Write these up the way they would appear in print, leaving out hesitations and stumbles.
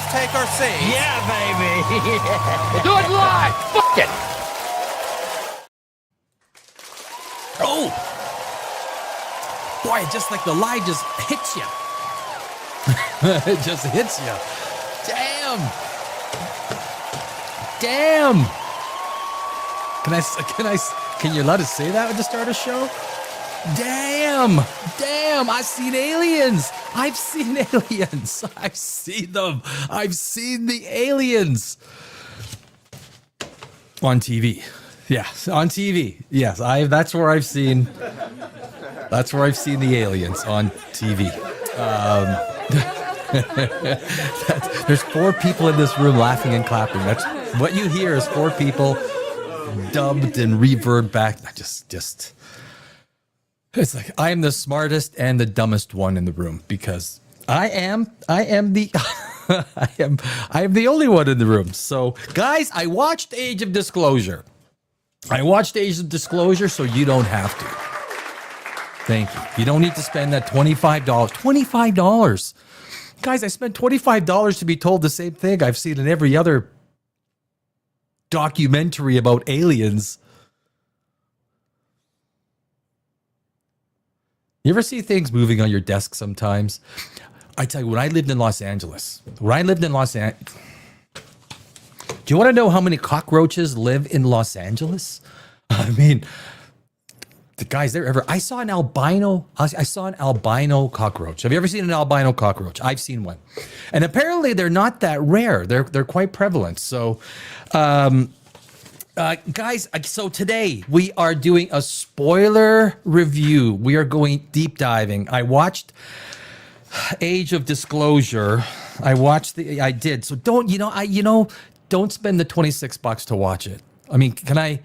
let's take our seats. Yeah, baby. We'll do it live. Fuck it. Oh! Boy, just like the lie just hits you. It just hits you. Damn. Damn. Can you let us say that at the start of the show? Damn. Damn. I've seen aliens. I've seen aliens. I've seen them. I've seen the aliens. On TV. Yes, on TV. Yes, that's where I've seen the aliens on TV. There's 4 people in this room laughing and clapping. That's what you hear is 4 people dubbed and reverb back. Just it's like I am the smartest and the dumbest one in the room because I am the I am the only one in the room. So guys, I watched Age of Disclosure. So you don't have to. Thank you. You don't need to spend that $25. $25. Guys, I spent $25 to be told the same thing I've seen in every other documentary about aliens. You ever see things moving on your desk sometimes? I tell you, when I lived in Los Angeles, do you want to know how many cockroaches live in Los Angeles? I mean, the guys there I saw an albino cockroach. Have you ever seen an albino cockroach? I've seen one. And apparently they're not that rare. They're quite prevalent. So, guys, so today we are doing a spoiler review. We are going deep diving. I watched Age of Disclosure. I did. So don't spend the $26 to watch it. I mean, can I,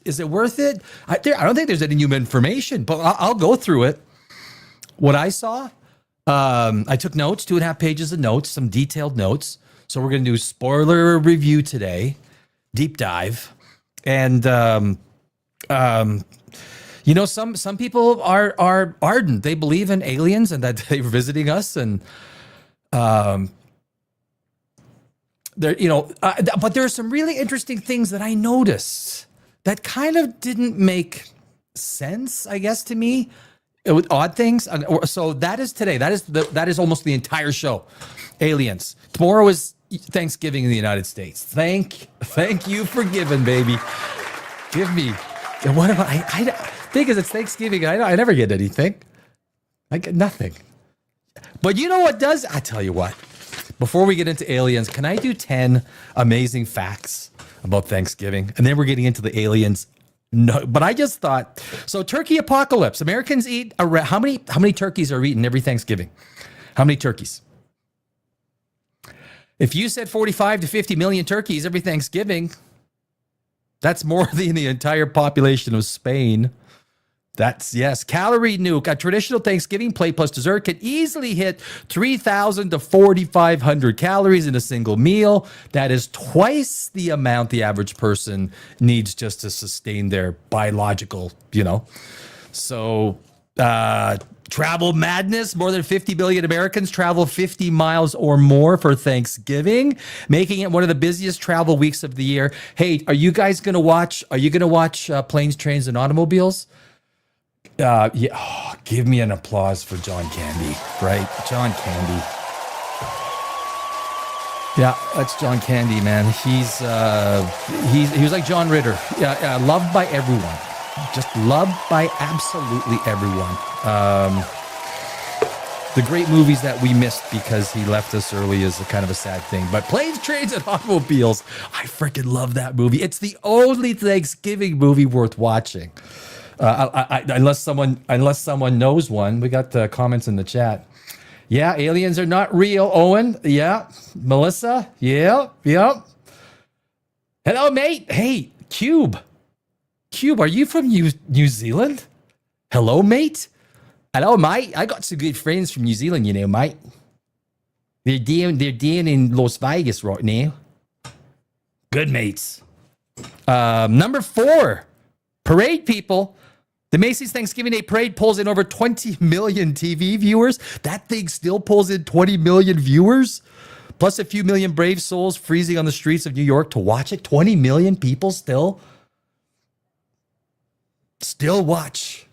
is it worth it? I don't think there's any new information, but I'll go through it. What I saw, I took notes, 2.5 pages of notes, some detailed notes. So we're going to do spoiler review today, deep dive. And, some people are ardent. They believe in aliens and that they're visiting us and, but there are some really interesting things that I noticed that kind of didn't make sense, I guess, to me. With odd things. So that is today. That is almost the entire show. Aliens. Tomorrow is Thanksgiving in the United States. Thank you for giving, baby. Give me. What am I think is it's Thanksgiving. I never get anything. I get nothing. But you know what does? I tell you what. Before we get into aliens, can I do 10 amazing facts about Thanksgiving? And then we're getting into the aliens. No, but I just thought, so turkey apocalypse. Americans eat how many turkeys are eaten every Thanksgiving? How many turkeys? If you said 45 to 50 million turkeys every Thanksgiving, that's more than the entire population of Spain. That's, yes, calorie nuke. A traditional Thanksgiving plate plus dessert can easily hit 3,000 to 4,500 calories in a single meal. That is twice the amount the average person needs just to sustain their biological, So, travel madness. More than 50 billion Americans travel 50 miles or more for Thanksgiving, making it one of the busiest travel weeks of the year. Hey, are you going to watch Planes, Trains, and Automobiles? Yeah. Oh, give me an applause for John Candy, right? John Candy. Yeah, that's John Candy, man. He was like John Ritter. Yeah, loved by everyone. Just loved by absolutely everyone. The great movies that we missed because he left us early is a kind of a sad thing. But Planes, Trains, and Automobiles, I freaking love that movie. It's the only Thanksgiving movie worth watching. Unless someone knows one. We got comments in the chat. Yeah, aliens are not real, Owen. Yeah. Melissa. Yeah. Hello, mate. Hey, Cube, are you from New Zealand? Hello, mate. Hello, mate. I got some good friends from New Zealand, mate. They're down in Las Vegas right now. Good mates. Number 4, parade people. The Macy's Thanksgiving Day Parade pulls in over 20 million TV viewers. That thing still pulls in 20 million viewers, plus a few million brave souls freezing on the streets of New York to watch it. 20 million people still watch.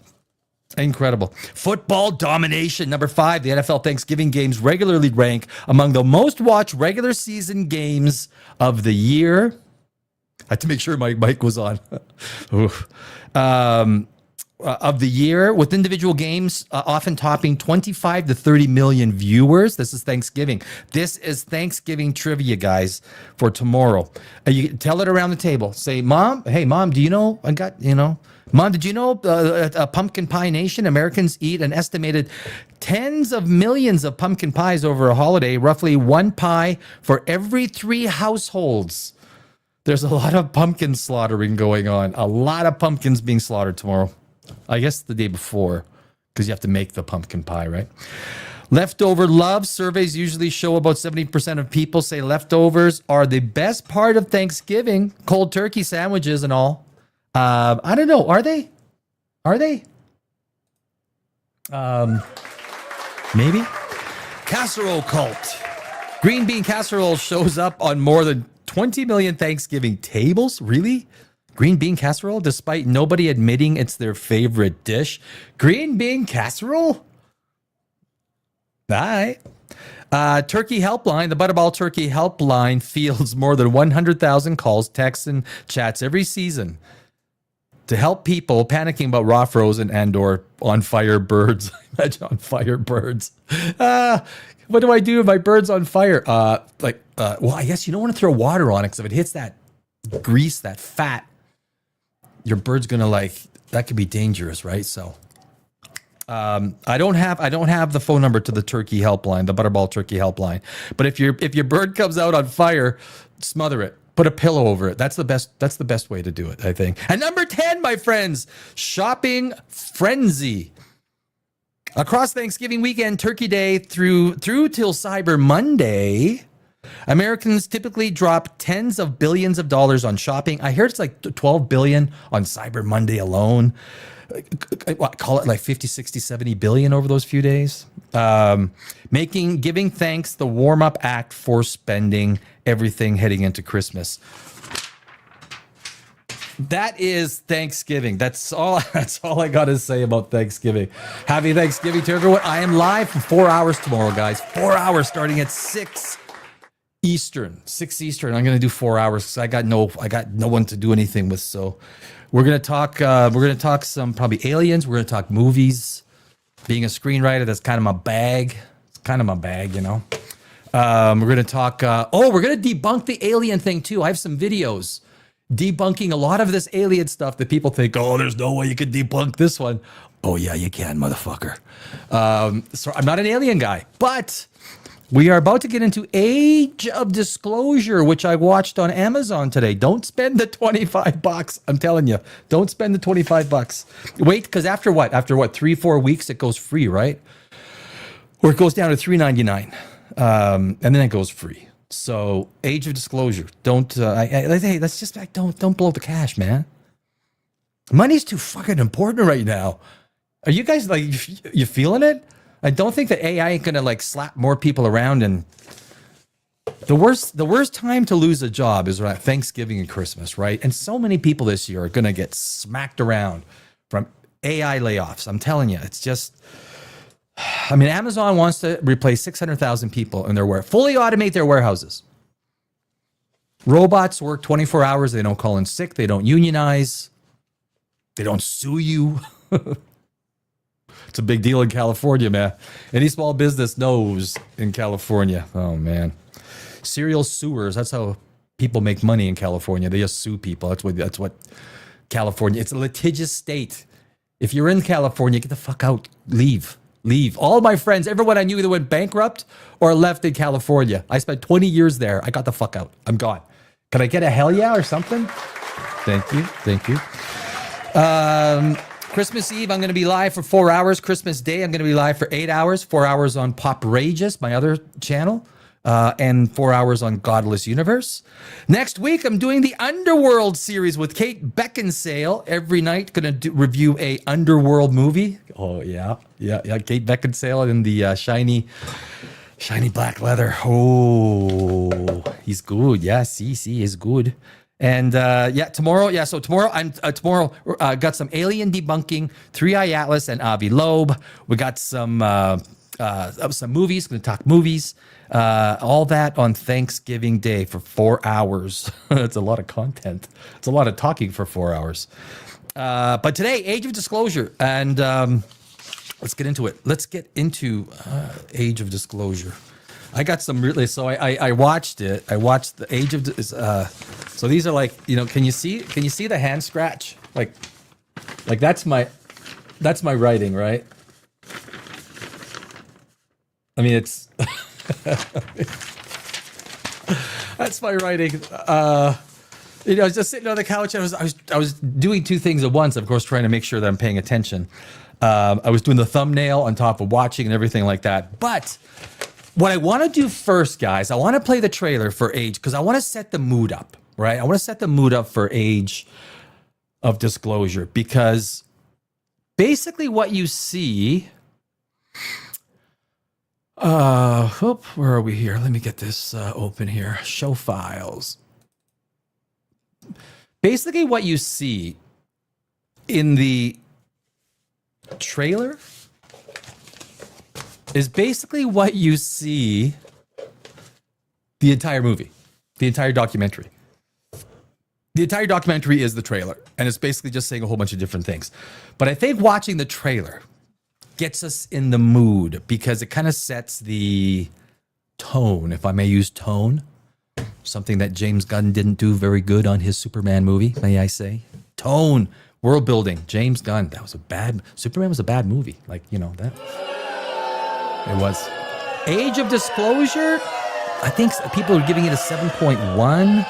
Incredible. Football domination. Number 5, the NFL Thanksgiving games regularly rank among the most watched regular season games of the year. I had to make sure my mic was on. Of the year, with individual games often topping 25 to 30 million viewers. This is Thanksgiving. This is Thanksgiving trivia, guys, for tomorrow. You tell it around the table. Say, Mom, hey, Mom, do you know, Mom, did you know a pumpkin pie nation? Americans eat an estimated tens of millions of pumpkin pies over a holiday, roughly one pie for every 3 households. There's a lot of pumpkin slaughtering going on. A lot of pumpkins being slaughtered tomorrow. I guess the day before, because you have to make the pumpkin pie, right? Leftover love. Surveys usually show about 70% of people say leftovers are the best part of Thanksgiving. Cold turkey sandwiches and all. I don't know. Are they? Maybe. Casserole cult. Green bean casserole shows up on more than 20 million Thanksgiving tables. Really? Green bean casserole, despite nobody admitting it's their favorite dish. Green bean casserole? All right. Turkey Helpline, the Butterball Turkey Helpline fields more than 100,000 calls, texts, and chats every season to help people panicking about raw, frozen, and/or on fire birds. Imagine on fire birds. What do I do if my bird's on fire? Well, I guess you don't want to throw water on it, because if it hits that grease, that fat, your bird's gonna that could be dangerous, right? So I don't have the phone number to the turkey helpline, the Butterball Turkey Helpline. But if your bird comes out on fire, smother it. Put a pillow over it. That's the best way to do it, I think. And number 10, my friends, shopping frenzy. Across Thanksgiving weekend, Turkey Day through till Cyber Monday, Americans typically drop tens of billions of dollars on shopping. I heard it's like 12 billion on Cyber Monday alone. Call it like 50, 60, 70 billion over those few days. Giving thanks the warm-up act for spending everything heading into Christmas. That is Thanksgiving. That's all I got to say about Thanksgiving. Happy Thanksgiving to everyone. I am live for 4 hours tomorrow, guys. 4 hours starting at 6 Eastern. 6 Eastern. I'm going to do 4 hours because I got no one to do anything with. So we're going to talk some probably aliens. We're going to talk movies. Being a screenwriter, that's kind of my bag. It's kind of my bag, you know. We're going to talk we're going to debunk the alien thing too. I have some videos debunking a lot of this alien stuff that people think, oh, there's no way you could debunk this one. Oh yeah, you can, motherfucker. So I'm not an alien guy, but we are about to get into Age of Disclosure, which I watched on Amazon today. Don't spend the $25. I'm telling you, don't spend the $25. Wait, because after what, 3-4 weeks, it goes free, right? Or it goes down to $3.99, and then it goes free. So Age of Disclosure. Don't let's just don't blow the cash, man. Money's too fucking important right now. Are you guys you feeling it? I don't think that AI ain't gonna slap more people around, and the worst time to lose a job is around Thanksgiving and Christmas, right? And so many people this year are gonna get smacked around from AI layoffs. I'm telling you, it's just. I mean, Amazon wants to replace 600,000 people in their fully automate their warehouses. Robots work 24 hours. They don't call in sick. They don't unionize. They don't sue you. It's a big deal in California, man. Any small business knows in California. Oh, man. Serial sewers. That's how people make money in California. They just sue people. That's what California. It's a litigious state. If you're in California, get the fuck out. Leave. All my friends, everyone I knew either went bankrupt or left in California. I spent 20 years there. I got the fuck out. I'm gone. Can I get a hell yeah or something? Thank you. Christmas Eve, I'm going to be live for 4 hours. Christmas Day, I'm going to be live for 8 hours. 4 hours on Poprageous, my other channel. and 4 hours on Godless Universe. Next week, I'm doing the Underworld series with Kate Beckinsale. Every night, going to review a Underworld movie. Oh, yeah. Kate Beckinsale in the shiny black leather. Oh, he's good. Yeah, see, is good. And tomorrow, so tomorrow I'm got some alien debunking, Three Eye Atlas, and Avi Loeb. We got some movies. Going to talk movies. All that on Thanksgiving Day for 4 hours. It's a lot of content. It's a lot of talking for 4 hours. But today, Age of Disclosure, and let's get into it. Let's get into Age of Disclosure. I got some really. So I watched it. I watched the Age of. So these are like, can you see the hand scratch? Like that's my writing, right? I mean, it's. That's my writing. I was just sitting on the couch. I was doing two things at once. Of course, trying to make sure that I'm paying attention. I was doing the thumbnail on top of watching and everything like that. But what I want to do first, guys, I want to play the trailer for Age because I want to set the mood up, right? I want to set the mood up for Age of Disclosure because basically what you see. Where are we here? Let me get this open here. Show files. Basically, what you see in the trailer is basically what you see the entire movie, the entire documentary. The entire documentary is the trailer, and it's basically just saying a whole bunch of different things. But I think watching the trailer gets us in the mood because it kind of sets the tone, if I may use tone, something that James Gunn didn't do very good on his Superman movie, may I say. Tone, world building, James Gunn. Superman was a bad movie. Like, that. It was. Age of Disclosure, I think people are giving it a 7.1.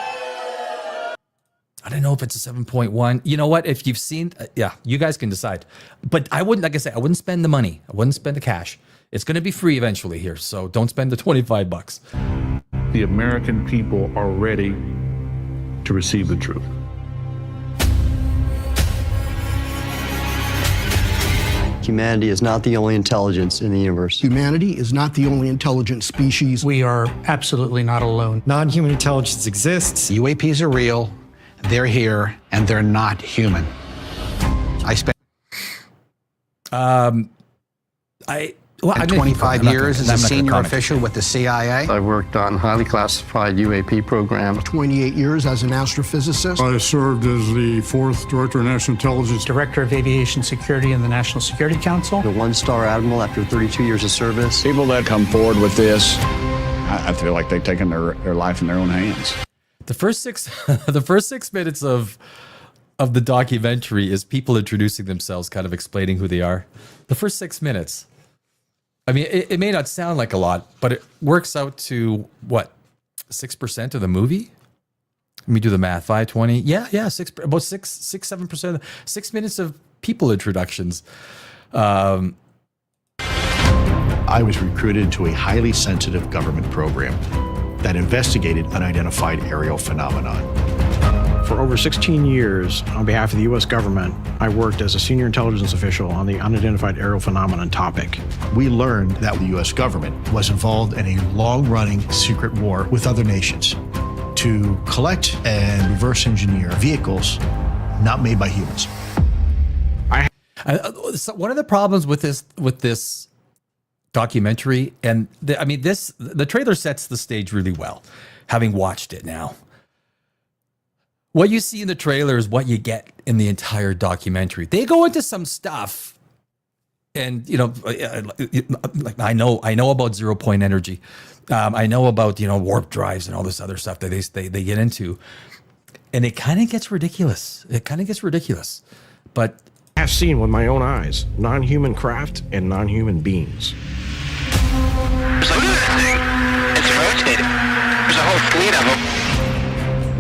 I don't know if it's a 7.1. You know what? If you've seen, you guys can decide. But I wouldn't, like I said, I wouldn't spend the money. I wouldn't spend the cash. It's going to be free eventually here, so don't spend the $25. The American people are ready to receive the truth. Humanity is not the only intelligence in the universe. Humanity is not the only intelligent species. We are absolutely not alone. Non-human intelligence exists. UAPs are real. They're here, and they're not human. I spent 25 years as a senior official with the CIA. I worked on highly classified UAP programs. 28 years as an astrophysicist. I served as the 4th Director of National Intelligence. Director of Aviation Security in the National Security Council. The one-star admiral after 32 years of service. People that come forward with this, I feel like they've taken their life in their own hands. The first 6 minutes of the documentary is people introducing themselves, kind of explaining who they are. The first 6 minutes. I mean, it may not sound like a lot, but it works out to what, 6% of the movie? Let me do the math. 520. Yeah, about 7%. 6 minutes of people introductions. I was recruited to a highly sensitive government program that investigated unidentified aerial phenomenon. For over 16 years, on behalf of the U.S. government, I worked as a senior intelligence official on the unidentified aerial phenomenon topic. We learned that the U.S. government was involved in a long-running secret war with other nations to collect and reverse engineer vehicles not made by humans. One of the problems with this documentary, and the trailer sets the stage really well, having watched it now. What you see in the trailer is what you get in the entire documentary. They go into some stuff, and like I know about 0-point energy. I know about warp drives and all this other stuff that they get into, and it kind of gets ridiculous. But I have seen with my own eyes non-human craft and non-human beings. So look at that thing. It's rotating. There's a whole fleet of them.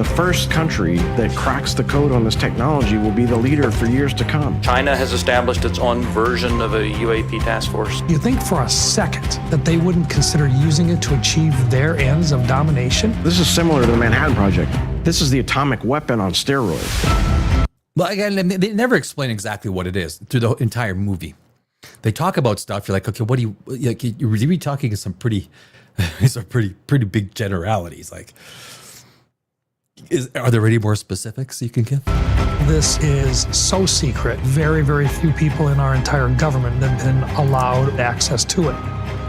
The first country that cracks the code on this technology will be the leader for years to come. China has established its own version of a UAP task force. You think for a second that they wouldn't consider using it to achieve their ends of domination? This is similar to the Manhattan Project. This is the atomic weapon on steroids. Well, again, they never explain exactly what it is through the entire movie. They talk about stuff. You're like, okay, what do you? Like, you're really talking some pretty big generalities. Like, are there any more specifics you can give? This is so secret. Very, very few people in our entire government have been allowed access to it.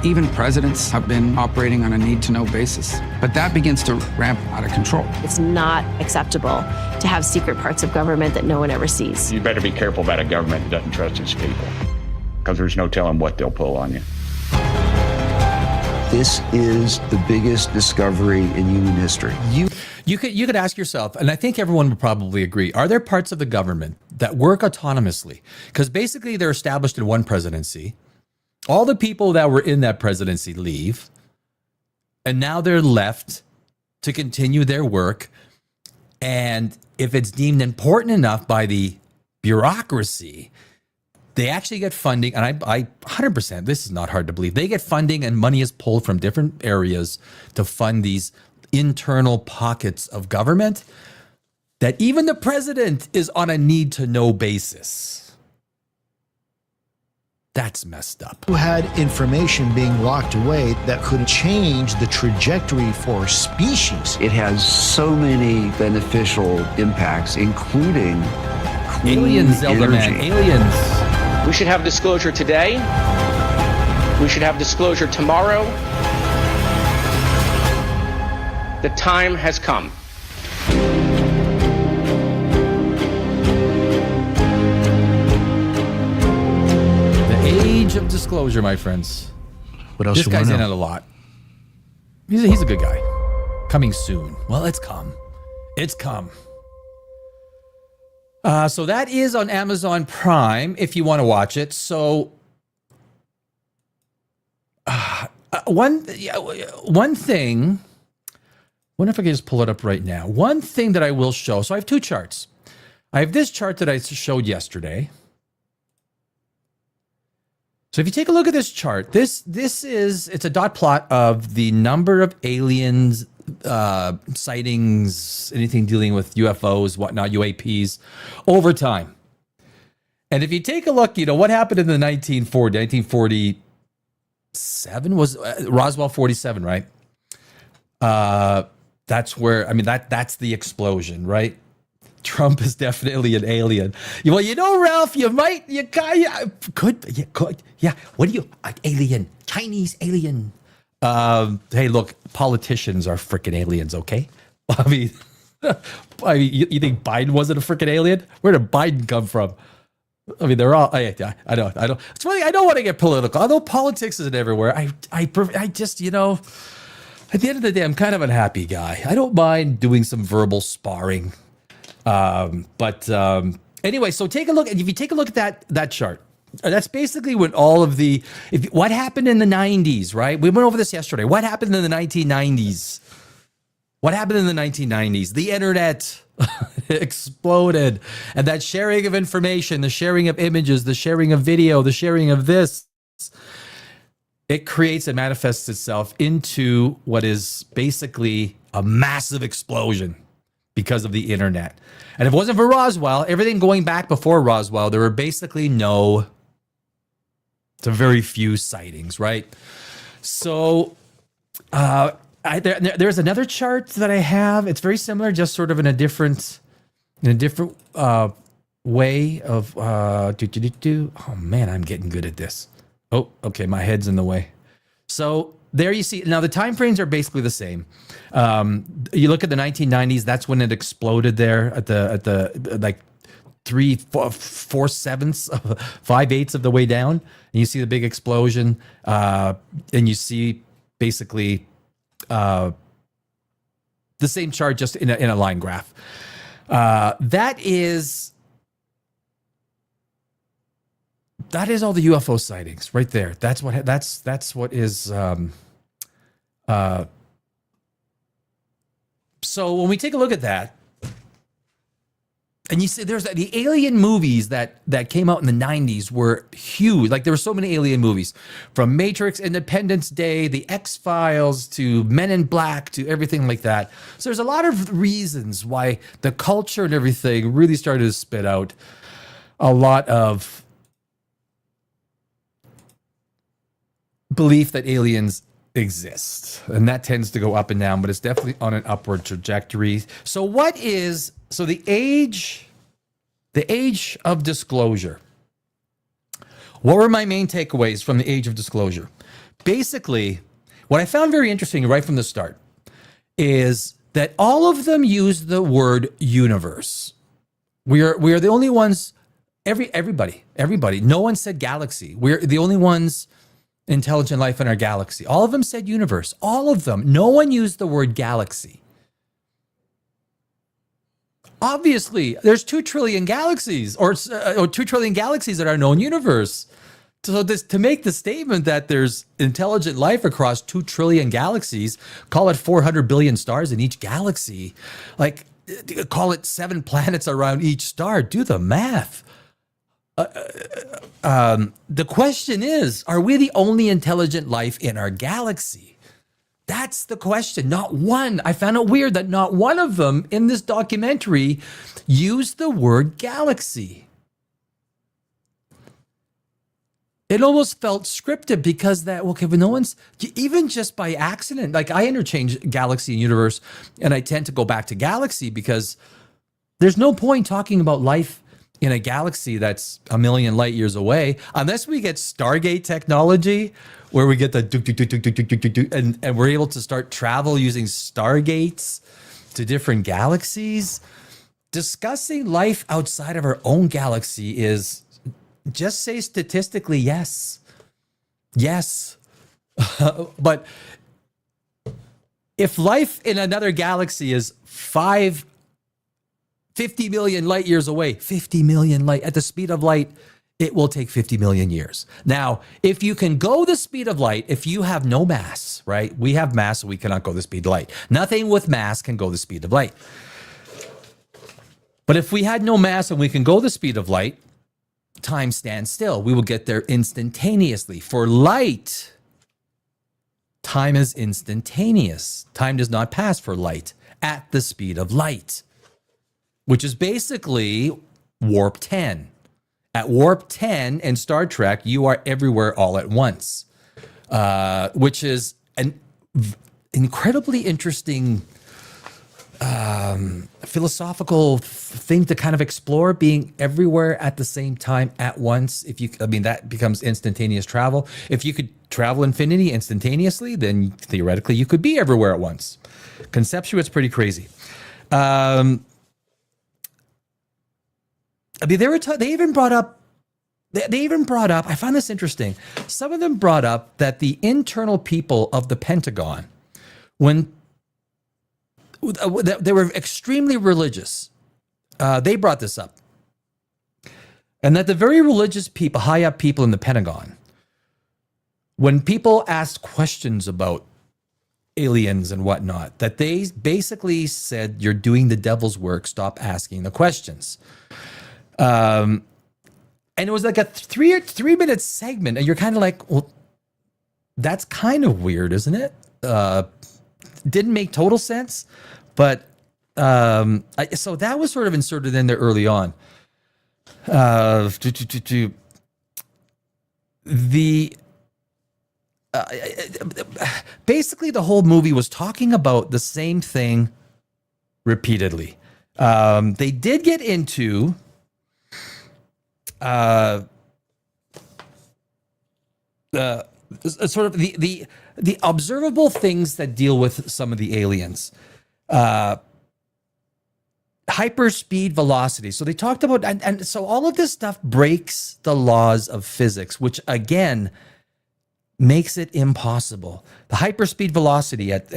Even presidents have been operating on a need-to-know basis, but that begins to ramp out of control. It's not acceptable to have secret parts of government that no one ever sees. You better be careful about a government that doesn't trust its people, because there's no telling what they'll pull on you. This is the biggest discovery in human history. You could ask yourself, and I think everyone would probably agree, are there parts of the government that work autonomously? Because basically they're established in one presidency. All the people that were in that presidency leave, and now they're left to continue their work. And if it's deemed important enough by the bureaucracy, they actually get funding. And I 100%, this is not hard to believe. They get funding and money is pulled from different areas to fund these internal pockets of government that even the president is on a need-to-know basis. That's messed up. You had information being locked away that could change the trajectory for species. It has so many beneficial impacts, including clean aliens, Zelda energy. Man, aliens. We should have disclosure today. We should have disclosure tomorrow. The time has come. The age of disclosure, my friends. What else This you guy's wanna in know? it a lot. He's a good guy. Coming soon. Well, it's come. It's come. So that is on Amazon Prime if you want to watch it. So one thing, I wonder if I can just pull it up right now. One thing that I will show. So I have two charts. I have this chart that I showed yesterday. So if you take a look at this chart, it's a dot plot of the number of aliens, sightings, anything dealing with UFOs, whatnot, UAPs over time. And if you take a look, what happened in the 1947 was Roswell 47, right? That's where, that's the explosion, right? Trump is definitely an alien. Well, Ralph, what do you, alien, Chinese alien. Hey, look, politicians are freaking aliens, okay? You think Biden wasn't a freaking alien? Where did Biden come from? They're all, I don't. It's funny, I don't want to get political, although politics isn't everywhere. I just, at the end of the day, I'm kind of an happy guy. I don't mind doing some verbal sparring. Anyway, so take a look. If you take a look at that chart, that's basically when all of what happened in the 90s, right? We went over this yesterday. What happened in the 1990s? What happened in the 1990s? The internet exploded, and that sharing of information, the sharing of images, the sharing of video, the sharing of this, it creates and manifests itself into what is basically a massive explosion because of the internet. And if it wasn't for Roswell, everything going back before Roswell, there were basically very few sightings, right? So there's another chart that I have. It's very similar, just sort of in a different way of Oh man, I'm getting good at this. Oh, okay, my head's in the way. So there you see. Now the time frames are basically the same. You look at the 1990s. That's when it exploded there at the like 3/4/7, 5/8 of the way down, and you see the big explosion. And you see basically the same chart, just in a line graph. That is all the UFO sightings right there. That's what is So when we take a look at that, and you see there's the alien movies that came out in the 90s were huge. Like there were so many alien movies, from Matrix, Independence Day, The X-Files, to Men in Black, to everything like that. So there's a lot of reasons why the culture and everything really started to spit out a lot of belief that aliens exist. And that tends to go up and down, but it's definitely on an upward trajectory. So the age of disclosure. What were my main takeaways from the age of disclosure? Basically, what I found very interesting right from the start is that all of them use the word universe. We are the only ones, everybody. No one said galaxy. We're the only ones intelligent life in our galaxy. All of them said universe. All of them. No one used the word galaxy. Obviously, there's 2 trillion galaxies or 2 trillion galaxies in our known universe. So to make the statement that there's intelligent life across 2 trillion galaxies, call it 400 billion stars in each galaxy, like call it 7 planets around each star, do the math. The question is, are we the only intelligent life in our galaxy? That's the question. Not one. I found it weird that not one of them in this documentary used the word galaxy. It almost felt scripted because but no one's, even just by accident, like I interchange galaxy and universe, and I tend to go back to galaxy because there's no point talking about life in a galaxy that's a million light years away, unless we get Stargate technology, where we get the and we're able to start travel using Stargates to different galaxies. Discussing life outside of our own galaxy is, just say statistically, yes. But if life in another galaxy is 50 million light years away, 50 million light at the speed of light, it will take 50 million years. Now, if you can go the speed of light, if you have no mass, right? We have mass, so we cannot go the speed of light. Nothing with mass can go the speed of light. But if we had no mass and we can go the speed of light, time stands still. We will get there instantaneously. For light, time is instantaneous. Time does not pass for light at the speed of light, which is basically warp 10. At warp 10 in Star Trek, you are everywhere all at once, which is an incredibly interesting philosophical thing to kind of explore, being everywhere at the same time at once. That becomes instantaneous travel. If you could travel infinity instantaneously, then theoretically you could be everywhere at once. Conceptually, it's pretty crazy. They even brought up, I found this interesting. Some of them brought up that the internal people of the Pentagon, when they were extremely religious, they brought this up. And that the very religious people, high up people in the Pentagon, when people asked questions about aliens and whatnot, that they basically said, you're doing the devil's work, stop asking the questions. And it was like a 3-minute segment, and you're kind of like, well, that's kind of weird, isn't it? Didn't make total sense, but so that was sort of inserted in there early on. Basically, the whole movie was talking about the same thing repeatedly. They did get into sort of the observable things that deal with some of the aliens. Hyperspeed velocity. So they talked about, and so all of this stuff breaks the laws of physics, which again makes it impossible. The hyperspeed velocity at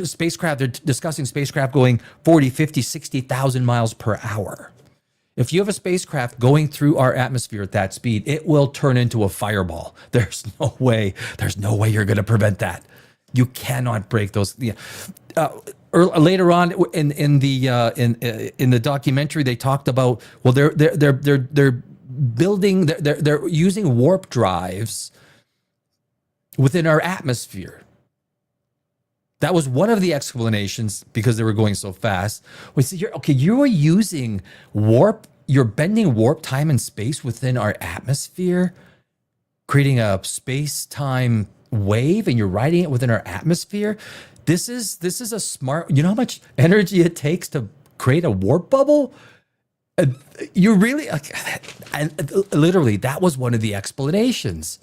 spacecraft, they're discussing spacecraft going 40, 50, 60,000 miles per hour. If you have a spacecraft going through our atmosphere at that speed, it will turn into a fireball. There's no way you're going to prevent that. You cannot break those. Yeah. Later on in the documentary, they talked about, well, they're building, they're using warp drives within our atmosphere. That was one of the explanations, because they were going so fast. We said, you are using warp, you're bending warp, time, and space within our atmosphere, creating a space-time wave, and you're riding it within our atmosphere. This is a smart, you know how much energy it takes to create a warp bubble? You really, and literally, that was one of the explanations.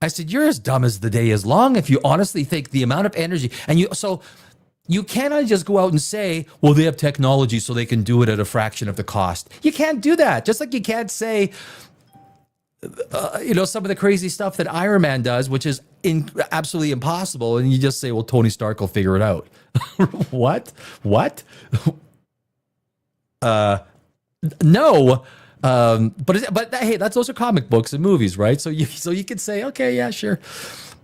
I said, you're as dumb as the day is long if you honestly think the amount of energy, so you cannot just go out and say, well, they have technology so they can do it at a fraction of the cost. You can't do that. Just like you can't say, some of the crazy stuff that Iron Man does, which is absolutely impossible. And you just say, well, Tony Stark will figure it out. What? No. But hey, those are comic books and movies, right? So you can say, okay, yeah, sure.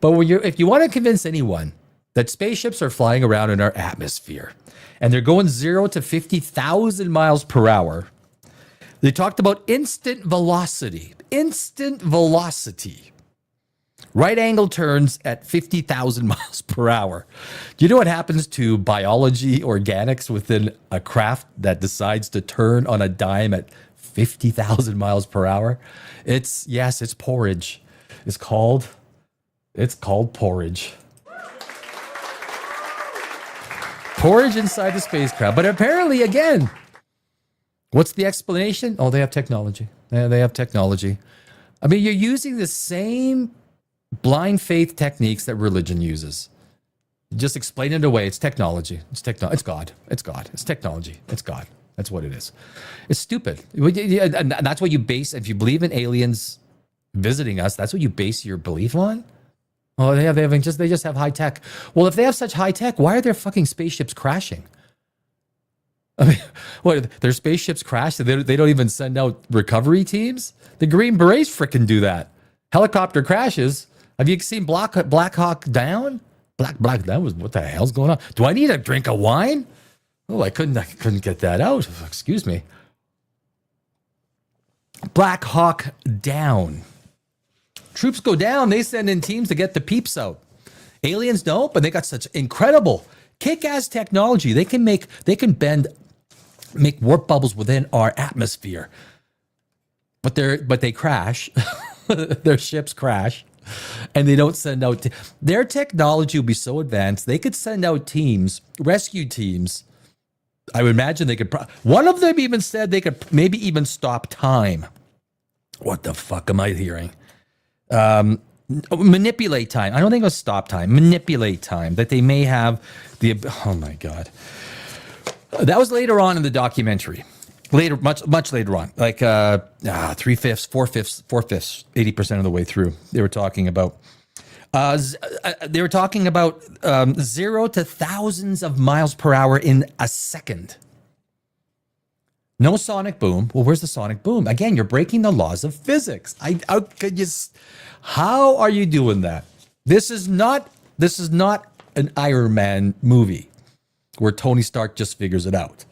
But if you want to convince anyone that spaceships are flying around in our atmosphere and they're going 0 to 50,000 miles per hour, they talked about instant velocity. Right angle turns at 50,000 miles per hour. Do you know what happens to biology, organics within a craft that decides to turn on a dime at 50,000 miles per hour? It's porridge. It's called porridge. Porridge inside the spacecraft. But apparently, again, what's the explanation? Oh, they have technology. They have technology. I mean, you're using the same blind faith techniques that religion uses. Just explain it away. It's technology. It's God. It's God. It's technology. It's God. That's what it is. It's stupid. And that's what you base, if you believe in aliens visiting us, that's what you base your belief on? Oh, they just have high tech. Well, if they have such high tech, why are their fucking spaceships crashing? I mean, what, their spaceships crash? They don't even send out recovery teams? The Green Berets frickin' do that. Helicopter crashes. Have you seen Black Hawk Down? Black Down was, what the hell's going on? Do I need a drink of wine? Oh, I couldn't get that out. Excuse me. Black Hawk Down. Troops go down. They send in teams to get the peeps out. Aliens don't, but they got such incredible kick-ass technology. They can make warp bubbles within our atmosphere. But they crash. Their ships crash. And they don't send out their technology will be so advanced they could send out teams, rescue teams. I would imagine they could one of them even said they could maybe even stop time. What the fuck am I hearing? Manipulate time. I don't think it was stop time. Manipulate time. That they may have oh my God. That was later on in the documentary. Later, much later on, like 3/5, 4/5, 80% of the way through. They were talking about 0 to thousands of miles per hour in a second. No sonic boom. Well, where's the sonic boom? Again, you're breaking the laws of physics. How are you doing that? This is not an Iron Man movie where Tony Stark just figures it out.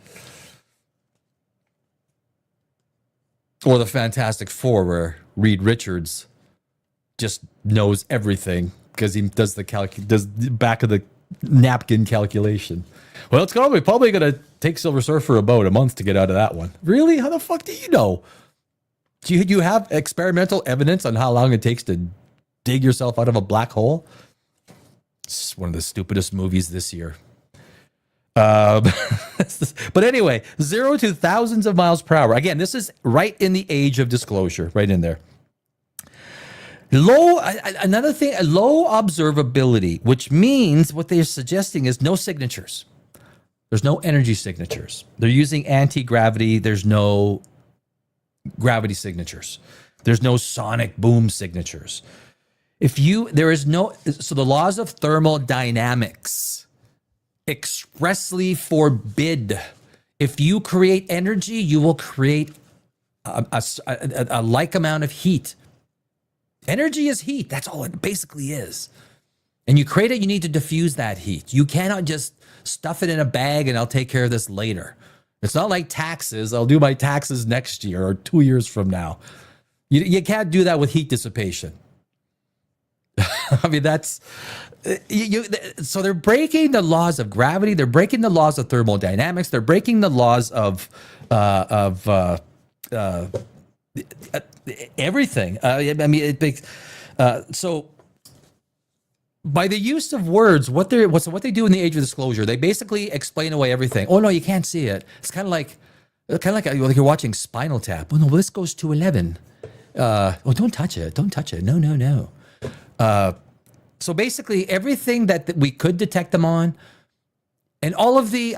Or the Fantastic Four, where Reed Richards just knows everything because he does does the back of the napkin calculation. Well, it's probably going to take Silver Surfer about a month to get out of that one. Really? How the fuck do you know? Do you have experimental evidence on how long it takes to dig yourself out of a black hole? It's one of the stupidest movies this year. But anyway, 0 to thousands of miles per hour. Again, this is right in the age of disclosure, right in there. Low observability, which means what they're suggesting is no signatures. There's no energy signatures. They're using anti-gravity. There's no gravity signatures. There's no sonic boom signatures. So the laws of thermodynamics expressly forbid, if you create energy, you will create a like amount of heat. Energy is heat. That's all it basically is. And you create it, you need to diffuse that heat. You cannot just stuff it in a bag and I'll take care of this later. It's not like taxes. I'll do my taxes next year or 2 years from now. You can't do that with heat dissipation. I mean, that's... so they're breaking the laws of gravity. They're breaking the laws of thermodynamics. They're breaking the laws of everything. I mean, so by the use of words, what they do in the age of disclosure, they basically explain away everything. Oh no, you can't see it. It's kind of like you're watching Spinal Tap. Oh no, well, this goes to 11. Oh, don't touch it. Don't touch it. No. So basically, everything that we could detect them on, and all of the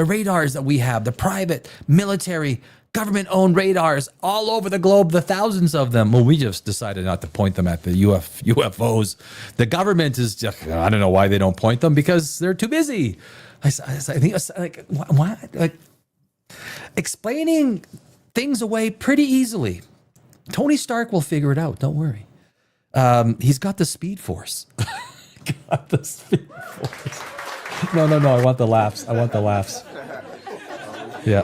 radars that we have, the private, military, government-owned radars all over the globe, the thousands of them. Well, we just decided not to point them at the UFOs. The government is just, I don't know why they don't point them, because they're too busy. I think it's like, what? Like, explaining things away pretty easily. Tony Stark will figure it out. Don't worry. He's got the Speed Force. Got the Speed Force. No. I want the laughs. Yeah.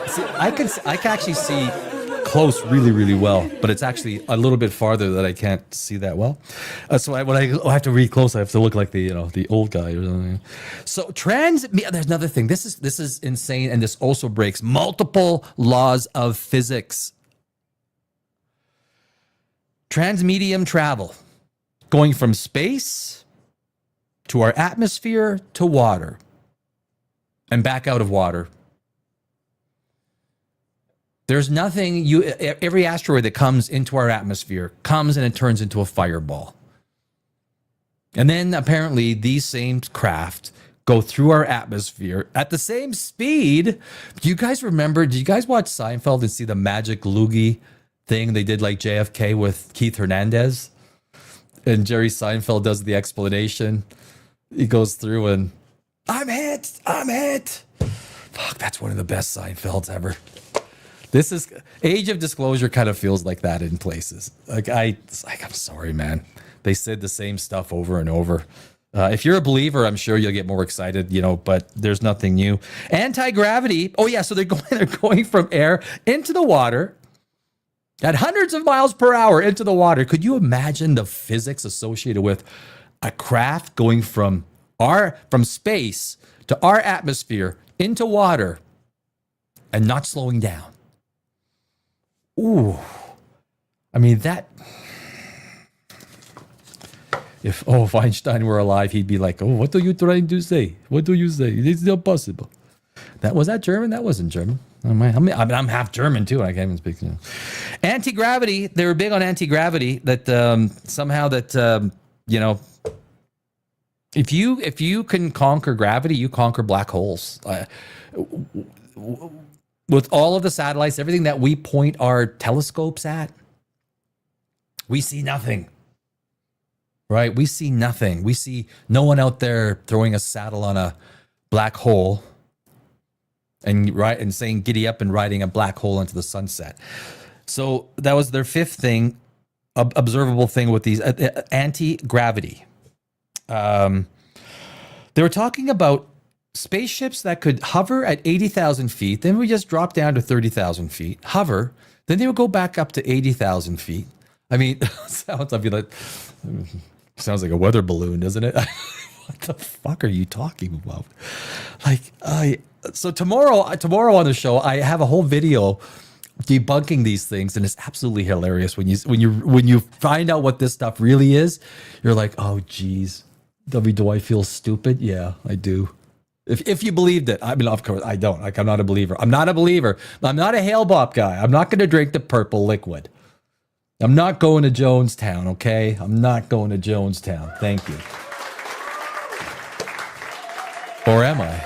See, I can actually see close really well, but it's actually a little bit farther that I can't see that well. So when I have to read close, I have to look like the old guy or something. So there's another thing. This is insane, and this also breaks multiple laws of physics. Transmedium travel, going from space to our atmosphere to water and back out of water. There's nothing, every asteroid that comes into our atmosphere comes and it turns into a fireball. And then apparently these same craft go through our atmosphere at the same speed. Do you guys remember, did you guys watch Seinfeld and see the magic loogie thing they did like JFK with Keith Hernandez? And Jerry Seinfeld does the explanation. He goes through and, I'm hit. Fuck, that's one of the best Seinfelds ever. This is Age of Disclosure kind of feels like that in places. I'm sorry, man. They said the same stuff over and over. If you're a believer, I'm sure you'll get more excited, but there's nothing new. Anti-gravity. Oh yeah. So they're going from air into the water at hundreds of miles per hour into the water. Could you imagine the physics associated with a craft going from space to our atmosphere into water and not slowing down? Ooh, I mean that. If Einstein were alive, he'd be like, "Oh, what are you trying to say? What do you say? It's not possible." Was that German? That wasn't German. I'm half German too. I can't even speak. Anti-gravity. They were big on anti-gravity. That somehow that if you can conquer gravity, you conquer black holes. With all of the satellites, everything that we point our telescopes at, we see nothing. Right? We see nothing. We see no one out there throwing a saddle on a black hole and saying giddy up and riding a black hole into the sunset. So that was their fifth thing, observable thing with these anti-gravity. They were talking about spaceships that could hover at 80,000 feet, then we just drop down to 30,000 feet, hover, then they would go back up to 80,000 feet. I mean, sounds like a weather balloon, doesn't it? What the fuck are you talking about? So tomorrow on the show, I have a whole video debunking these things, and it's absolutely hilarious when you find out what this stuff really is. You're like, oh geez, do I feel stupid? Yeah, I do. If you believed it. I mean, of course I don't. I'm not a believer. I'm not a Hale Bop guy. I'm not going to drink the purple liquid. I'm not going to Jonestown, okay? I'm not going to Jonestown. Thank you. Or am I?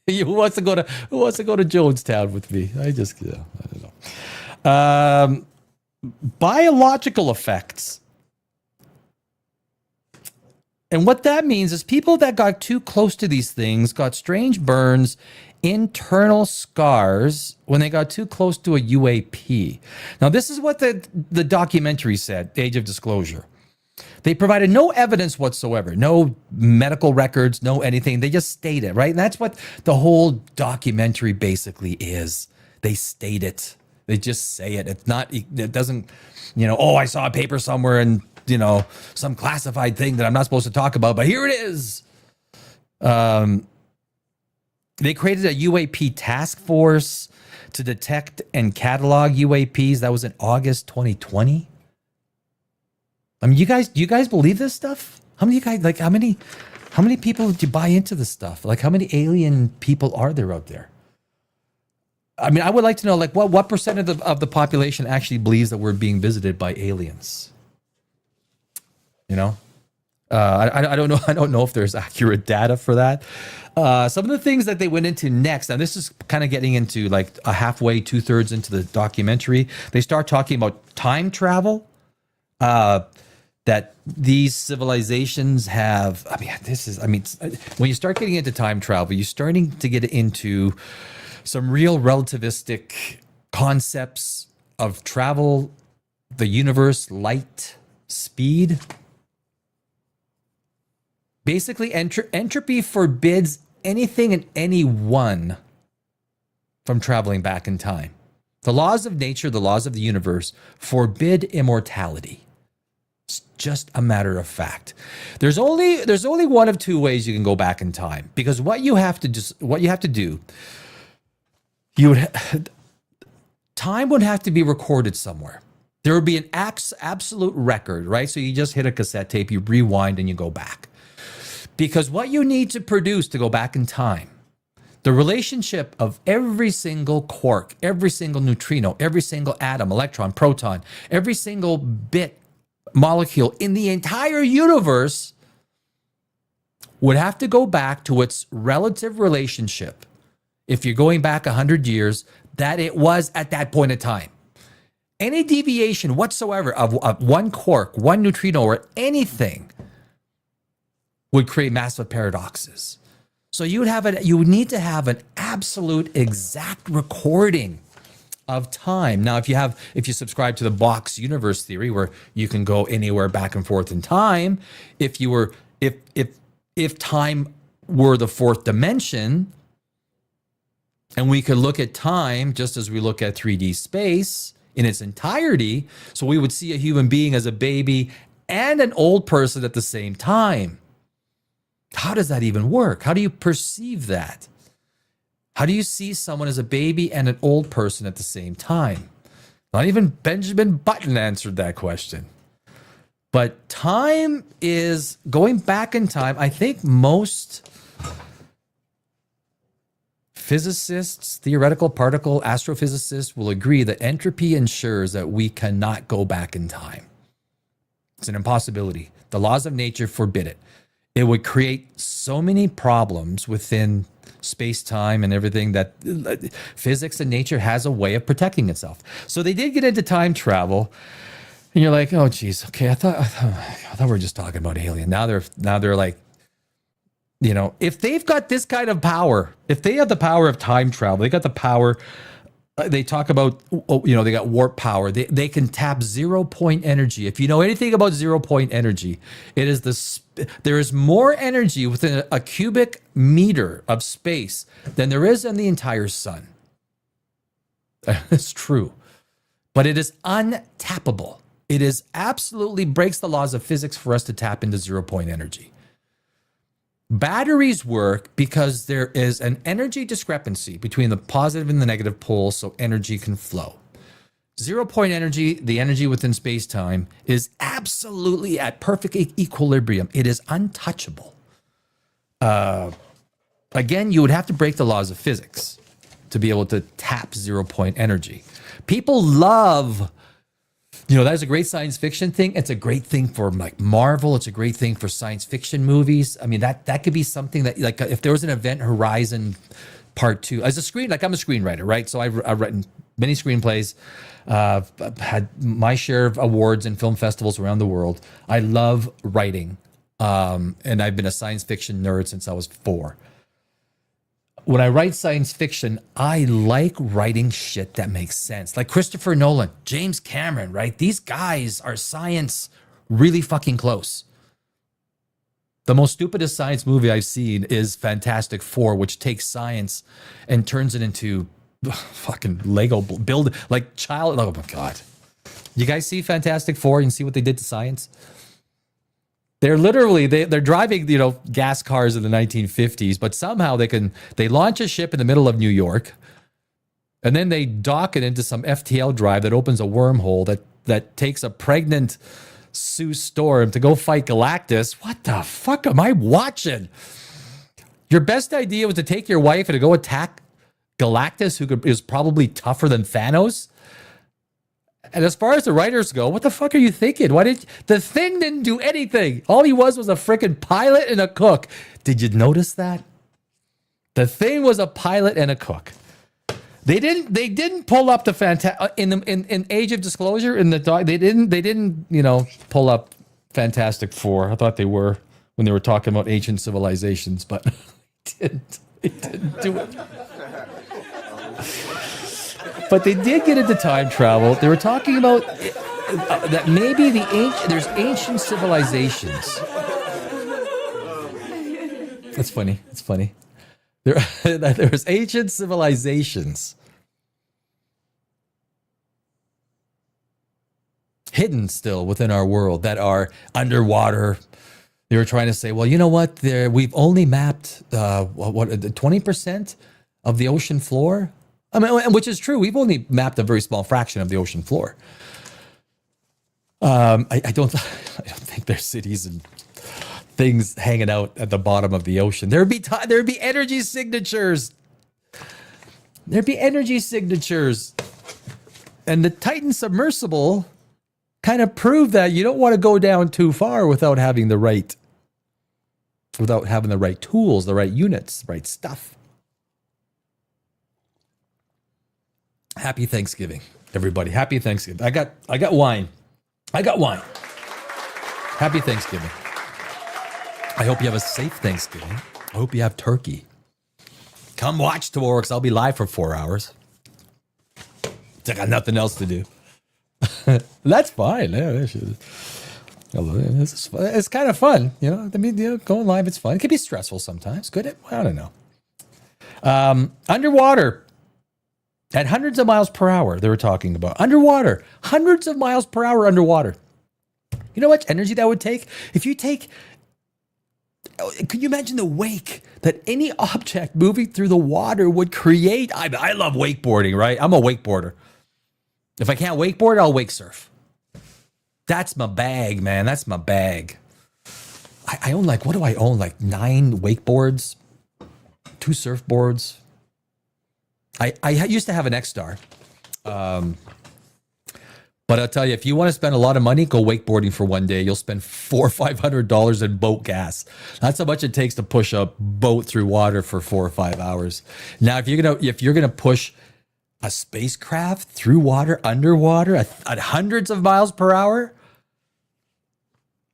Who wants to go to Jonestown with me? I don't know. Biological effects. And what that means is people that got too close to these things got strange burns, internal scars when they got too close to a UAP. Now, this is what the documentary said, Age of Disclosure. They provided no evidence whatsoever, no medical records, no anything. They just state it, right? And that's what the whole documentary basically is. They state it. They just say it. It's not, it doesn't, oh, I saw a paper somewhere and, some classified thing that I'm not supposed to talk about, but here it is. They created a UAP task force to detect and catalog UAPs. That was in August 2020. I mean, do you guys believe this stuff? How many of you guys, how many people do you buy into this stuff? Like, how many alien people are there out there? I mean, I would like to know, what percent of the population actually believes that we're being visited by aliens? I don't know. I don't know if there's accurate data for that. Some of the things that they went into next, and this is kind of getting into like a halfway, 2/3 into the documentary. They start talking about time travel. That these civilizations have. When you start getting into time travel, you're starting to get into some real relativistic concepts of travel, the universe, light, speed. Basically, entropy forbids anything and anyone from traveling back in time. The laws of nature, the laws of the universe forbid immortality. It's just a matter of fact. There's only one of two ways you can go back in time, because what you have to do, time would have to be recorded somewhere. There would be an absolute record, right? So you just hit a cassette tape, you rewind, and you go back. Because what you need to produce to go back in time, the relationship of every single quark, every single neutrino, every single atom, electron, proton, every single bit, molecule in the entire universe would have to go back to its relative relationship, if you're going back 100 years, that it was at that point in time. Any deviation whatsoever of one quark, one neutrino, or anything would create massive paradoxes. So you would need to have an absolute exact recording of time. Now, if you subscribe to the box universe theory, where you can go anywhere back and forth in time, if time were the fourth dimension, and we could look at time just as we look at 3D space in its entirety, so we would see a human being as a baby and an old person at the same time. How does that even work? How do you perceive that? How do you see someone as a baby and an old person at the same time? Not even Benjamin Button answered that question. But time is going back in time. I think most physicists, theoretical particle astrophysicists will agree that entropy ensures that we cannot go back in time. It's an impossibility. The laws of nature forbid it. It would create so many problems within space-time and everything that physics and nature has a way of protecting itself. So they did get into time travel, and you're like, oh geez, okay, I thought we were just talking about alien. Now they're like, if they've got this kind of power, if they have the power of time travel, they got the power. They talk about, they got warp power. They can tap 0-point energy. If you know anything about 0-point energy, it is there is more energy within a cubic meter of space than there is in the entire sun. It's true. But it is untappable. It is absolutely breaks the laws of physics for us to tap into 0-point energy. Batteries work because there is an energy discrepancy between the positive and the negative poles, so energy can flow. 0-point energy, the energy within space-time, is absolutely at perfect equilibrium. It is untouchable. Again, you would have to break the laws of physics to be able to tap 0-point energy. People love, that is a great science fiction thing. It's a great thing for like Marvel. It's a great thing for science fiction movies. I mean, that could be something that, like, if there was an Event Horizon Part 2, I'm a screenwriter, right? So I've written many screenplays. I've had my share of awards in film festivals around the world. I love writing. And I've been a science fiction nerd since I was 4. when I write science fiction, I like writing shit that makes sense. Like Christopher Nolan, James Cameron, right? These guys are science really fucking close. The most stupidest science movie I've seen is Fantastic Four, which takes science and turns it into fucking Lego build, like child. Oh my God. You guys see Fantastic Four and see what they did to science? They're literally, they're driving, gas cars in the 1950s, but somehow they launch a ship in the middle of New York, and then they dock it into some FTL drive that opens a wormhole that takes a pregnant Sue Storm to go fight Galactus. What the fuck am I watching? Your best idea was to take your wife and to go attack Galactus, who is probably tougher than Thanos? And as far as the writers go, what the fuck are you thinking? The Thing didn't do anything. All he was a freaking pilot and a cook. Did you notice that? The Thing was a pilot and a cook. They didn't pull up the in Age of Disclosure in the dog. They didn't pull up Fantastic Four. I thought they were when they were talking about ancient civilizations, but they didn't do it. But they did get into time travel. They were talking about that maybe there's ancient civilizations. That's funny. It's funny. There's ancient civilizations hidden still within our world that are underwater. They were trying to say, well, you know what? We've only mapped 20% of the ocean floor. I mean, which is true. We've only mapped a very small fraction of the ocean floor. I don't think there's cities and things hanging out at the bottom of the ocean. There'd be energy signatures. There'd be energy signatures. And the Titan submersible kind of proved that you don't want to go down too far without having the right tools, the right units, the right stuff. Happy Thanksgiving, everybody. Happy Thanksgiving. I got wine. Happy Thanksgiving. I hope you have a safe Thanksgiving. I hope you have turkey. Come watch tomorrow because I'll be live for 4 hours. I got nothing else to do. That's fine. Yeah, it's kind of fun. Going live, it's fun. It can be stressful sometimes. Good. I don't know. Underwater. At hundreds of miles per hour, they were talking about. Underwater. Hundreds of miles per hour underwater. You know how much energy that would take? Could you imagine the wake that any object moving through the water would create? I love wakeboarding, right? I'm a wakeboarder. If I can't wakeboard, I'll wake surf. That's my bag, man. That's my bag. I own what do I own? 9 wakeboards, 2 surfboards. I used to have an X-Star. But I'll tell you, if you want to spend a lot of money, go wakeboarding for one day. You'll spend $400 or $500 in boat gas. That's how much it takes to push a boat through water for 4 or 5 hours. Now, if you're gonna push a spacecraft through water, underwater, at hundreds of miles per hour,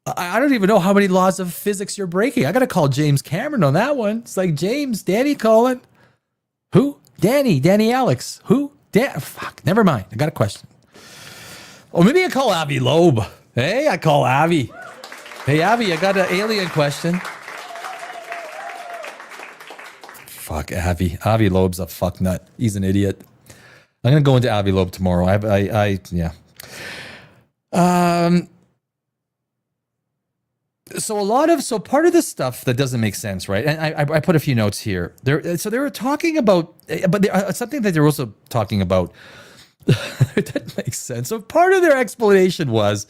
I don't even know how many laws of physics you're breaking. I got to call James Cameron on that one. It's like, James, Danny calling. Who? Danny Alex. Who? Fuck, never mind. I got a question. Or maybe I call Avi Loeb. Hey, I call Avi. Hey, Avi, I got an alien question. Fuck, Avi. Avi Loeb's a fuck nut. He's an idiot. I'm going to go into Avi Loeb tomorrow. Yeah. So part of this stuff that doesn't make sense, right? And I put a few notes here. So they were talking about, but something that they're also talking about it didn't make sense. So part of their explanation was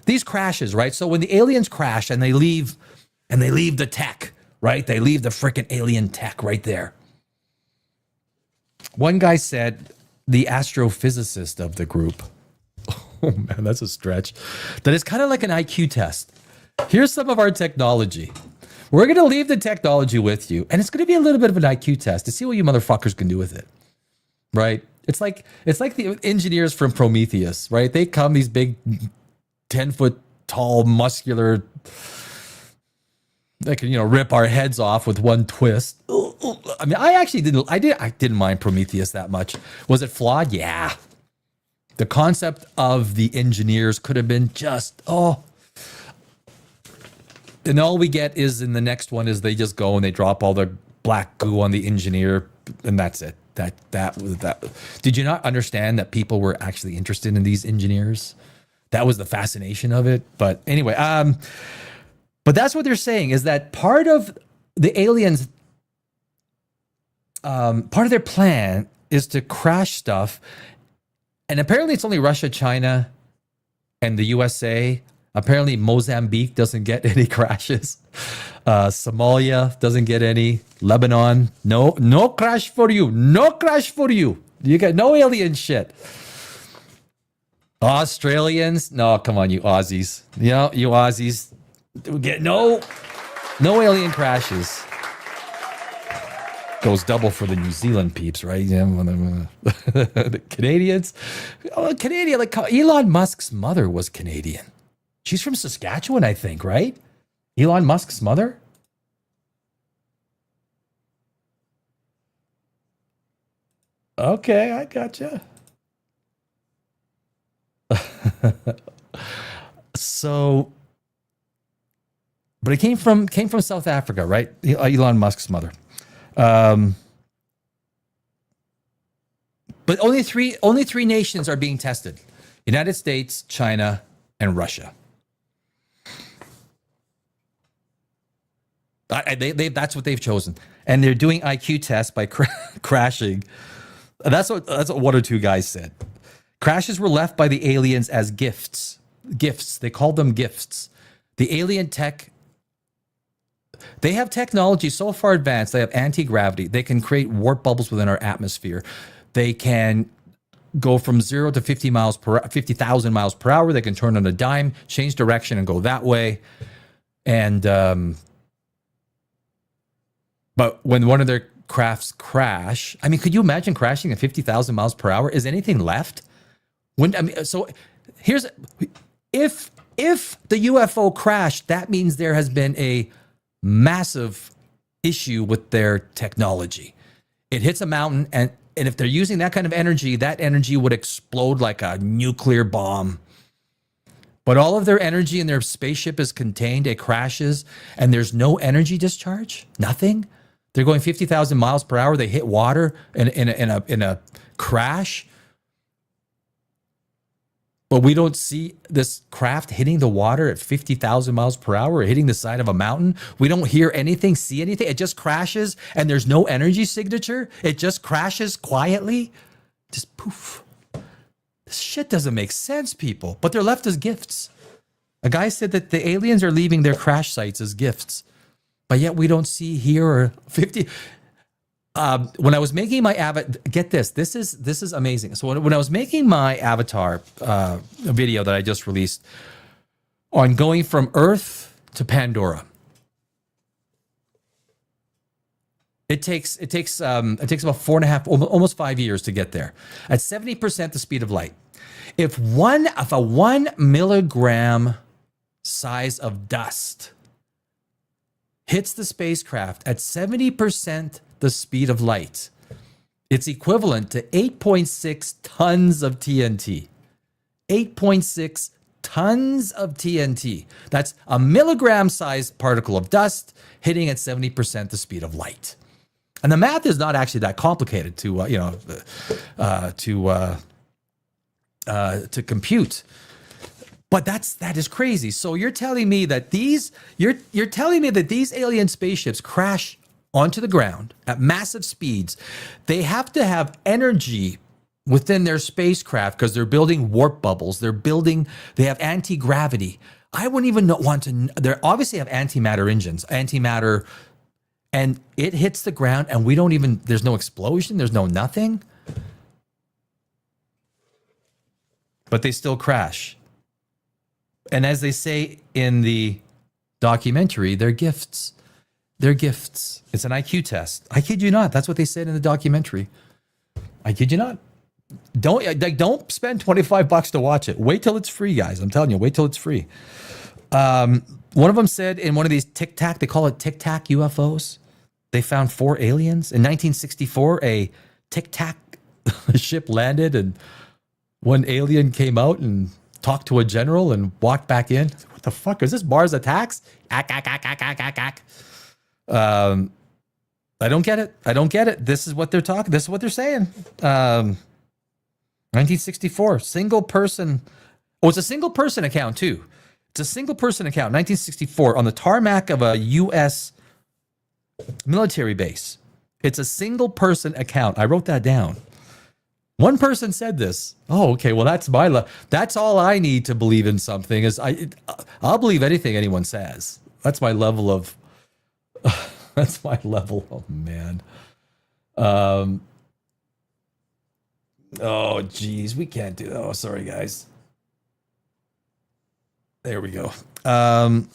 these crashes, right? So when the aliens crash and they leave the tech, right? They leave the freaking alien tech right there. One guy said, the astrophysicist of the group, oh man, that's a stretch, that it's kind of like an IQ test. Here's some of our technology. We're going to leave the technology with you, and it's going to be a little bit of an IQ test to see what you motherfuckers can do with it, right? It's like the engineers from Prometheus, right? They come, these big 10-foot tall, muscular, they can, rip our heads off with one twist. I mean, I actually didn't mind Prometheus that much. Was it flawed? Yeah. The concept of the engineers could have been just, and all we get is in the next one is they just go and they drop all the black goo on the engineer, and that's it. That was that. Did you not understand that people were actually interested in these engineers? That was the fascination of it. But anyway, but that's what they're saying is that part of the aliens, part of their plan is to crash stuff. And apparently it's only Russia, China, and the USA. Apparently Mozambique doesn't get any crashes. Somalia doesn't get any. Lebanon, no crash for you. No crash for you. You got no alien shit. Australians, no, come on, you Aussies. You know, you Aussies get no alien crashes. Goes double for the New Zealand peeps, right? Yeah, the Canadians. Canadian, like Elon Musk's mother was Canadian. She's from Saskatchewan, I think, right? Elon Musk's mother? Okay, I gotcha. So, but it came from South Africa, right? Elon Musk's mother. But only three nations are being tested: United States, China, and Russia. That's what they've chosen, and they're doing IQ tests by crashing. That's what one or two guys said. Crashes were left by the aliens as gifts. Gifts. They called them gifts. The alien tech. They have technology so far advanced. They have anti-gravity. They can create warp bubbles within our atmosphere. They can go from 0 to 50,000 miles per hour. They can turn on a dime, change direction, and go that way. And but when one of their crafts crash, I mean, could you imagine crashing at 50,000 miles per hour? Is anything left? So here's if the UFO crashed, that means there has been a massive issue with their technology. It hits a mountain, and if they're using that kind of energy, that energy would explode like a nuclear bomb. But all of their energy in their spaceship is contained. It crashes, and there's no energy discharge. Nothing. They're going 50,000 miles per hour. They hit water in a crash. But we don't see this craft hitting the water at 50,000 miles per hour or hitting the side of a mountain. We don't hear anything, see anything. It just crashes, and there's no energy signature. It just crashes quietly. Just poof. This shit doesn't make sense, people. But they're left as gifts. A guy said that the aliens are leaving their crash sites as gifts. But yet we don't see here or 50. When I was making my avatar, get this. This is amazing. So when I was making my avatar video that I just released on going from Earth to Pandora, it takes about 4.5, almost 5 years to get there at 70% the speed of light. If a 1 milligram size of dust hits the spacecraft at 70% the speed of light, it's equivalent to 8.6 tons of TNT. 8.6 tons of TNT. That's a milligram-sized particle of dust hitting at 70% the speed of light. And the math is not actually that complicated to compute. But that is crazy. So you're telling me that these alien spaceships crash onto the ground at massive speeds. They have to have energy within their spacecraft because they're building warp bubbles. They have anti-gravity. I wouldn't even want to. They obviously have antimatter engines, antimatter, and it hits the ground, and there's no explosion. There's no nothing. But they still crash. And as they say in the documentary, they're gifts. They're gifts. It's an IQ test. I kid you not. That's what they said in the documentary. I kid you not. Don't spend $25 to watch it. Wait till it's free, guys. I'm telling you, wait till it's free. One of them said in one of these Tic Tac, they call it Tic Tac UFOs. They found 4 aliens. In 1964, a Tic Tac ship landed and one alien came out and talked to a general and walked back in. What the fuck? Is this Mars Attacks? Ack, ack, ack, ack, ack, ack, ack. I don't get it. I don't get it. This is what they're talking. This is what they're saying. 1964, single person. Oh, it's a single person account too. It's a single person account. 1964 on the tarmac of a U.S. military base. It's a single person account. I wrote that down. One person said this. Oh, okay. Well, that's my that's all I need to believe in something. Is I'll believe anything anyone says. That's my level of. That's my level. Oh man. Oh geez, we can't do that. Oh, sorry guys. There we go. The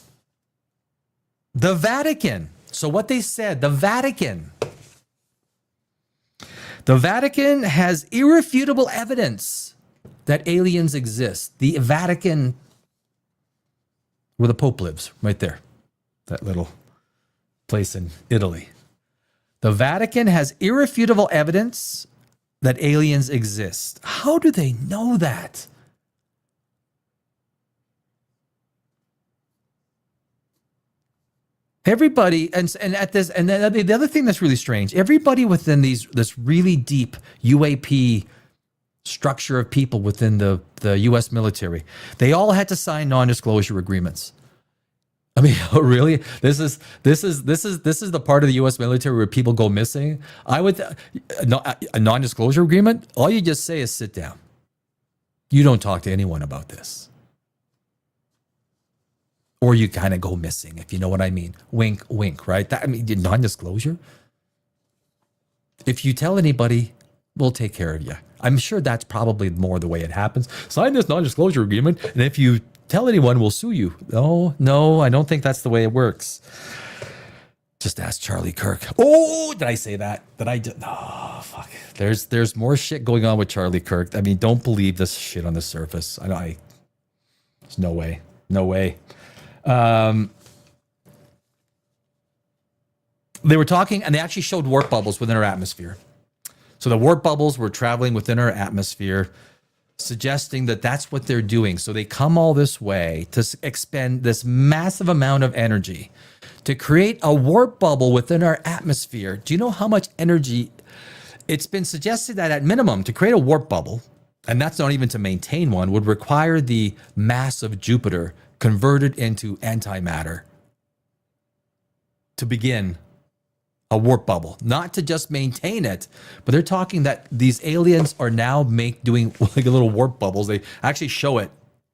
Vatican. So what they said, the Vatican has irrefutable evidence that aliens exist. The Vatican, where the Pope lives, right there. That little place in Italy. The Vatican has irrefutable evidence that aliens exist. How do they know that? Everybody, and at this, and then the other thing that's really strange, everybody within this really deep UAP structure of people within the U.S. military, they all had to sign non-disclosure agreements. I mean, really, this is the part of the U.S. military where people go missing. I would a non-disclosure agreement. All you just say is sit down. You don't talk to anyone about this. Or you kind of go missing, if you know what I mean. Wink, wink, right? That, I mean, non-disclosure. If you tell anybody, we'll take care of you. I'm sure that's probably more the way it happens. Sign this non-disclosure agreement, and if you tell anyone, we'll sue you. No, I don't think that's the way it works. Just ask Charlie Kirk. Oh, did I say that? Oh, fuck. There's more shit going on with Charlie Kirk. I mean, don't believe this shit on the surface. There's no way. No way. They were talking, and they actually showed warp bubbles within our atmosphere. So the warp bubbles were traveling within our atmosphere, suggesting that that's what they're doing. So they come all this way to expend this massive amount of energy to create a warp bubble within our atmosphere. Do you know how much energy? It's been suggested that at minimum to create a warp bubble, and that's not even to maintain one, would require the mass of Jupiter converted into antimatter to begin a warp bubble, not to just maintain it, but they're talking that these aliens are now doing like little warp bubbles. They actually show it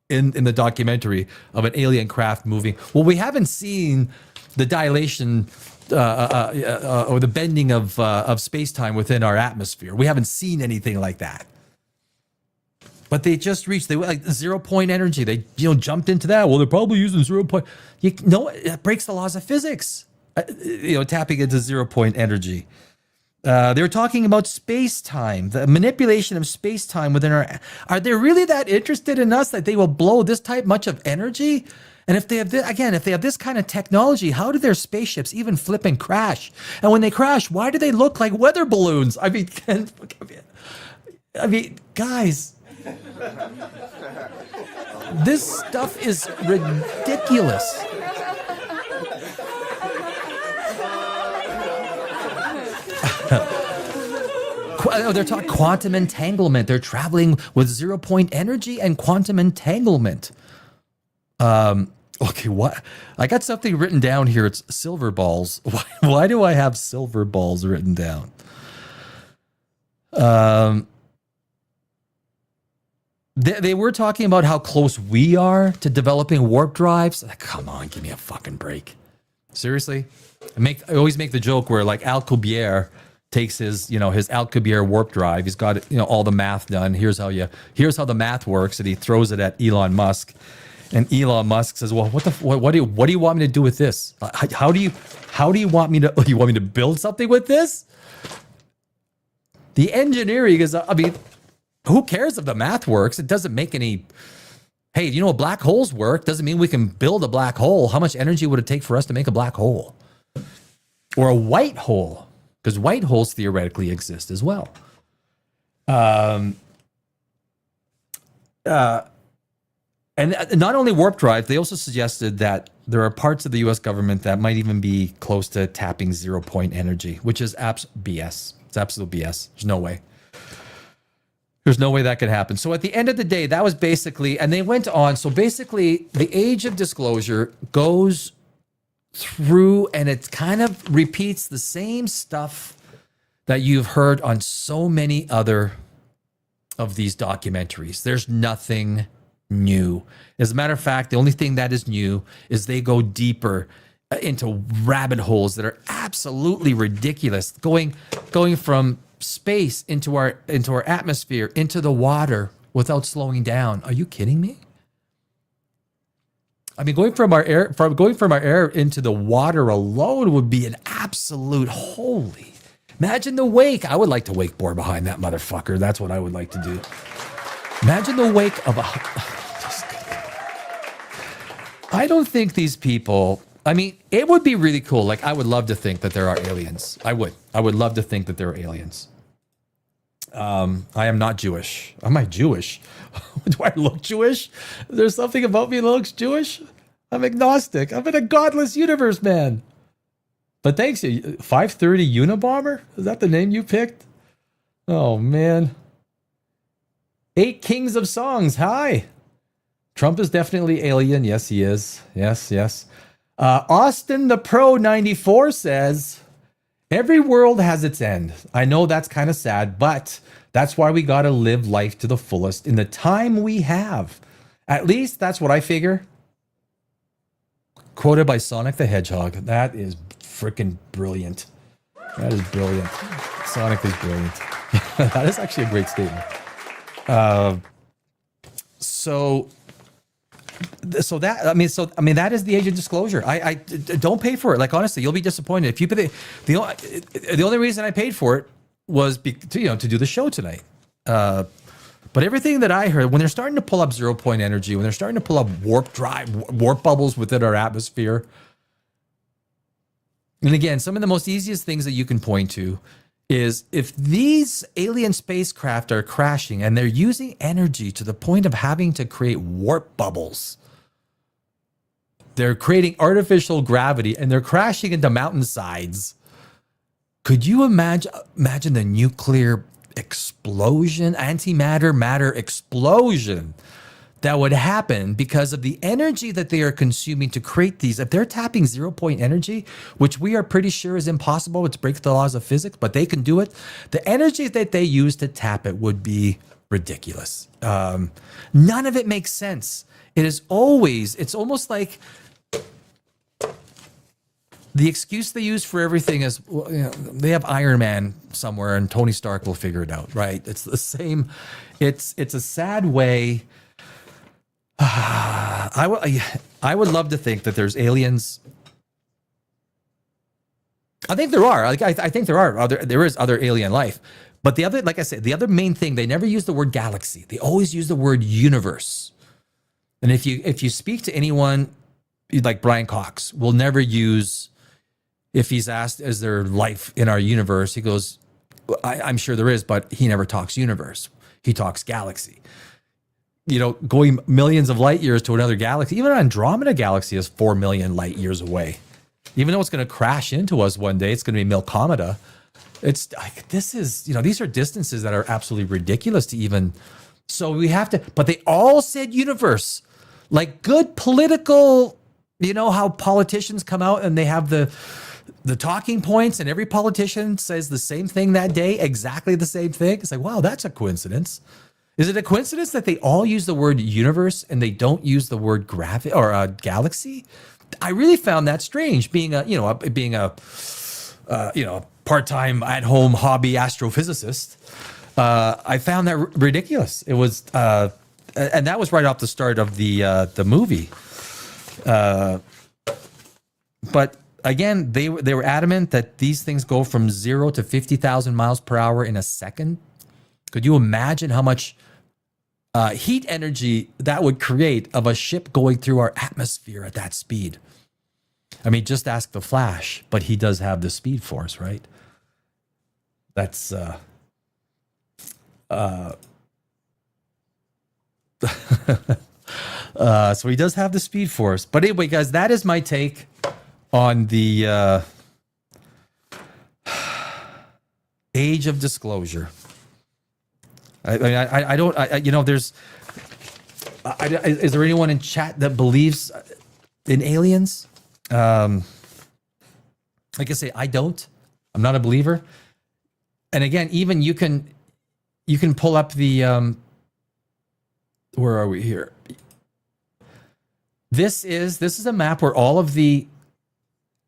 in the documentary of an alien craft moving. Well, we haven't seen the dilation or the bending of space-time within our atmosphere. We haven't seen anything like that. But they just reached, they were like 0 point energy. They jumped into that. Well, they're probably using 0 point. It breaks the laws of physics. Tapping into 0 point energy. They were talking about space-time, the manipulation of space-time within our. Are they really that interested in us that they will blow this much of energy? And if they have if they have this kind of technology, how do their spaceships even flip and crash? And when they crash, why do they look like weather balloons? I mean, guys. This stuff is ridiculous. They're talking quantum entanglement. They're traveling with 0 point energy and quantum entanglement. Okay, what? I got something written down here. It's silver balls. Why do I have silver balls written down? They were talking about how close we are to developing warp drives. Come on, give me a fucking break. Seriously? I always make the joke where like Alcubierre takes his Alcubierre warp drive. He's got all the math done. Here's how the math works, and he throws it at Elon Musk. And Elon Musk says, "Well, what do you want me to do with this? How do you want me to? You want me to build something with this?" The engineering is, who cares if the math works? It doesn't make any. Hey, black holes work. Doesn't mean we can build a black hole. How much energy would it take for us to make a black hole? or a white hole, because white holes theoretically exist as well. And not only warp drive, they also suggested that there are parts of the U.S. government that might even be close to tapping 0-point energy, which is BS. It's absolute BS. There's no way. There's no way that could happen. So at the end of the day, that was basically, and they went on. So basically, the age of disclosure goes through and it kind of repeats the same stuff that you've heard on so many other of these documentaries. There's nothing new. As a matter of fact, the only thing that is new is they go deeper into rabbit holes that are absolutely ridiculous, going from space into our atmosphere, into the water without slowing down. Are you kidding me? I mean, going from our air into the water alone would be an absolute holy. Imagine the wake. I would like to wakeboard behind that motherfucker. That's what I would like to do. Imagine the wake of a... I don't think these people... I mean, it would be really cool. Like, I would love to think that there are aliens. I would love to think that there are aliens. I am not Jewish. Am I Jewish? Do I look Jewish? Is there something about me that looks Jewish? I'm agnostic. I'm in a godless universe, man. But thanks, 530 Unabomber? Is that the name you picked? Oh, man. 8 Kings of Songs. Hi. Trump is definitely alien. Yes, he is. Yes. Austin the Pro 94 says, every world has its end. I know that's kind of sad, but that's why we got to live life to the fullest in the time we have. At least that's what I figure. Quoted by Sonic the Hedgehog. That is freaking brilliant. That is brilliant. Sonic is brilliant. That is actually a great statement. So that is the age of disclosure. I don't pay for it. Like, honestly, you'll be disappointed if you pay. The only reason I paid for it was to do the show tonight. But everything that I heard, when they're starting to pull up 0-point energy, when they're starting to pull up warp bubbles within our atmosphere, and again, some of the most easiest things that you can point to is if these alien spacecraft are crashing and they're using energy to the point of having to create warp bubbles, they're creating artificial gravity and they're crashing into mountainsides. Could you imagine the nuclear explosion, antimatter matter explosion that would happen because of the energy that they are consuming to create these? If they're tapping 0-point energy, which we are pretty sure is impossible, it's breaks the laws of physics, but they can do it. The energy that they use to tap it would be ridiculous. None of it makes sense. It's almost like the excuse they use for everything is, well, they have Iron Man somewhere and Tony Stark will figure it out, right? It's the same. It's a sad way. I would love to think that there's aliens. I think there are. I think there is other alien life. But the other, like I said, the other main thing, they never use the word galaxy. They always use the word universe. And if you speak to anyone like Brian Cox, will never use, if he's asked, is there life in our universe? He goes, I'm sure there is, but he never talks universe. He talks galaxy. Going millions of light years to another galaxy, even an Andromeda galaxy is 4 million light years away. Even though it's going to crash into us one day, it's going to be Milkomeda. It's like, these are distances that are absolutely ridiculous to even. So we have to, but they all said universe, like good political, how politicians come out and they have the talking points and every politician says the same thing that day, exactly the same thing. It's like, wow, that's a coincidence. Is it a coincidence that they all use the word universe and they don't use the word gravity or galaxy? I really found that strange. Being a part-time at-home hobby astrophysicist, I found that ridiculous. It was, and that was right off the start of the movie. But again, they were adamant that these things go from 0 to 50,000 miles per hour in a second. Could you imagine how much heat energy that would create of a ship going through our atmosphere at that speed? I mean, just ask the Flash, but he does have the Speed Force, right? That's so he does have the Speed Force. But anyway, guys, that is my take on the age of disclosure. I don't, you know, there's, is there anyone in chat that believes in aliens? Like I say, I don't. I'm not a believer. And again, even you can pull up the, where are we here? This is a map where all of the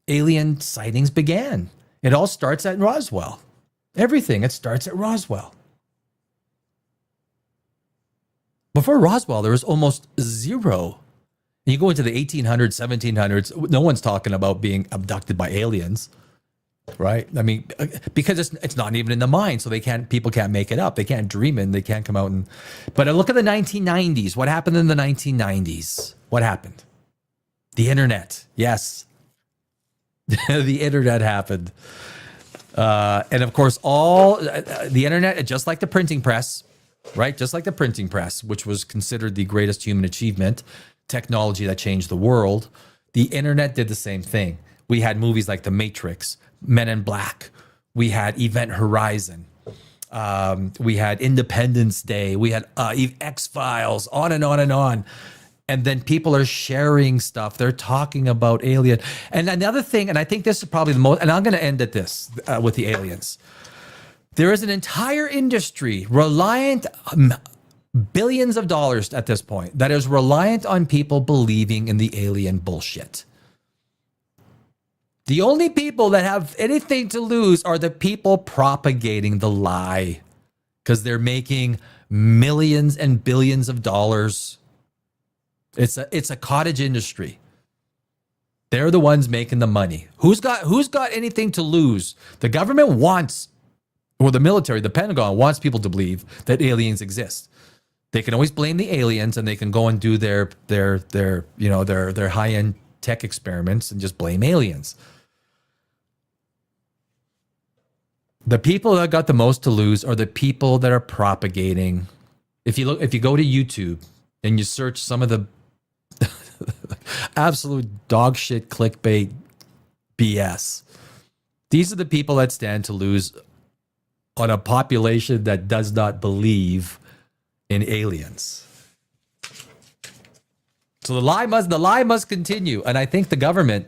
alien sightings began. It all starts at Roswell. Everything, it starts at Roswell. Before Roswell, there was almost zero. And you go into the 1800s, 1700s, no one's talking about being abducted by aliens, right? I mean, because it's not even in the mind, so people can't make it up. They can't dream it. They can't come out and. But look at the 1990s. What happened in the 1990s? What happened? The internet. Yes, the internet happened, and of course, all the internet, just like the printing press, right? Just like the printing press, which was considered the greatest human achievement, technology that changed the world. The internet did the same thing. We had movies like The Matrix, Men in Black. We had Event Horizon. We had Independence Day. We had X-Files, on and on and on. And then people are sharing stuff. They're talking about alien. And another thing, and I think this is probably the most, and I'm going to end at this with the aliens. There is an entire industry reliant, billions of dollars at this point, that is reliant on people believing in the alien bullshit. The only people that have anything to lose are the people propagating the lie, because they're making millions and billions of dollars. It's a cottage industry. They're the ones making the money. Who's got anything to lose? The government wants, or the military, the Pentagon wants people to believe that aliens exist. They can always blame the aliens, and they can go and do their high-end tech experiments and just blame aliens. The people that got the most to lose are the people that are propagating. If you go to YouTube and you search some of the absolute dog shit clickbait BS, these are the people that stand to lose on a population that does not believe in aliens. So the lie must continue. And I think the government,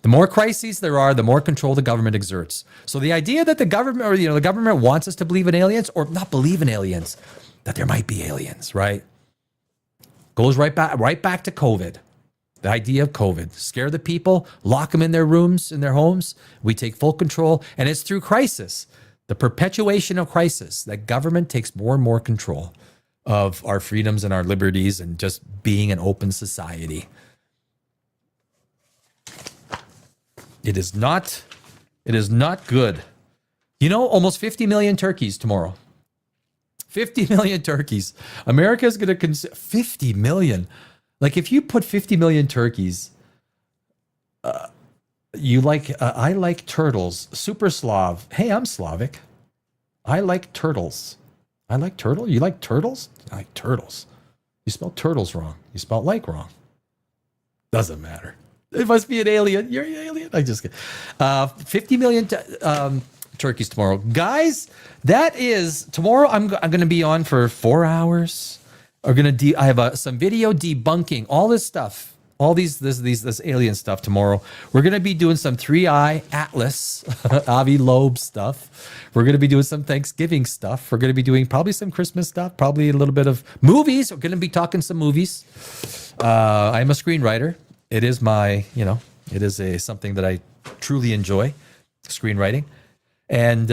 the more crises there are, the more control the government exerts. So the idea that the government, or the government wants us to believe in aliens, or not believe in aliens, that there might be aliens, right? Goes right back to COVID. The idea of COVID. Scare the people, lock them in their rooms, in their homes. We take full control, and it's through crisis, the perpetuation of crisis, that government takes more and more control of our freedoms and our liberties and just being an open society. It is not good. You know, almost 50 million turkeys tomorrow. 50 million turkeys. America is going to consume 50 million. Like, if you put 50 million turkeys, I like turtles. Super Slav. Hey, I'm Slavic. I like turtles. I like turtle. You like turtles? I like turtles. You spelled turtles wrong. You spelled like wrong. Doesn't matter. It must be an alien. You're an alien. I just kidding. 50 million turkeys tomorrow, guys. That is tomorrow. I'm going to be on for 4 hours. I have some video debunking all this stuff, all this alien stuff tomorrow. We're going to be doing some 3i Atlas, Avi Loeb stuff. We're going to be doing some Thanksgiving stuff. We're going to be doing probably some Christmas stuff, probably a little bit of movies. We're going to be talking some movies. I'm a screenwriter. It is something that I truly enjoy, screenwriting. And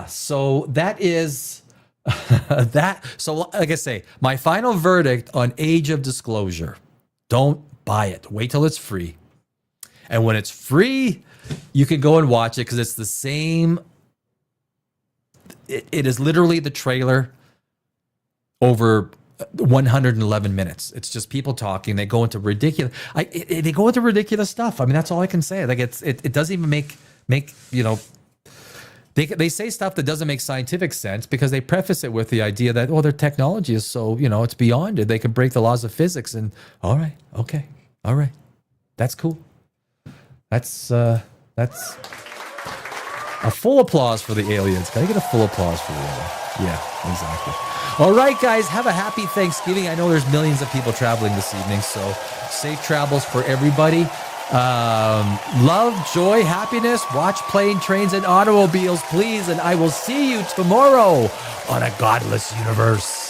so that is that. So like I say, my final verdict on Age of Disclosure: don't buy it. Wait till it's free. And when it's free, you can go and watch it, because it's the same. It is literally the trailer over 111 minutes. It's just people talking. They go into ridiculous. They go into ridiculous stuff. I mean, that's all I can say. Like it doesn't even make They say stuff that doesn't make scientific sense because they preface it with the idea that, their technology is so, it's beyond it. They can break the laws of physics. And all right, okay, all right, that's cool. That's a full applause for the aliens. Can I get a full applause for the aliens? Yeah, exactly. All right, guys, have a happy Thanksgiving. I know there's millions of people traveling this evening, so safe travels for everybody. Love, joy, happiness. Watch plane, trains, and automobiles, please. And I will see you tomorrow on A Godless Universe.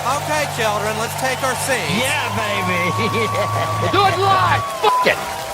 Okay, children, let's take our seats. Yeah, baby. We'll do it live. Fuck it.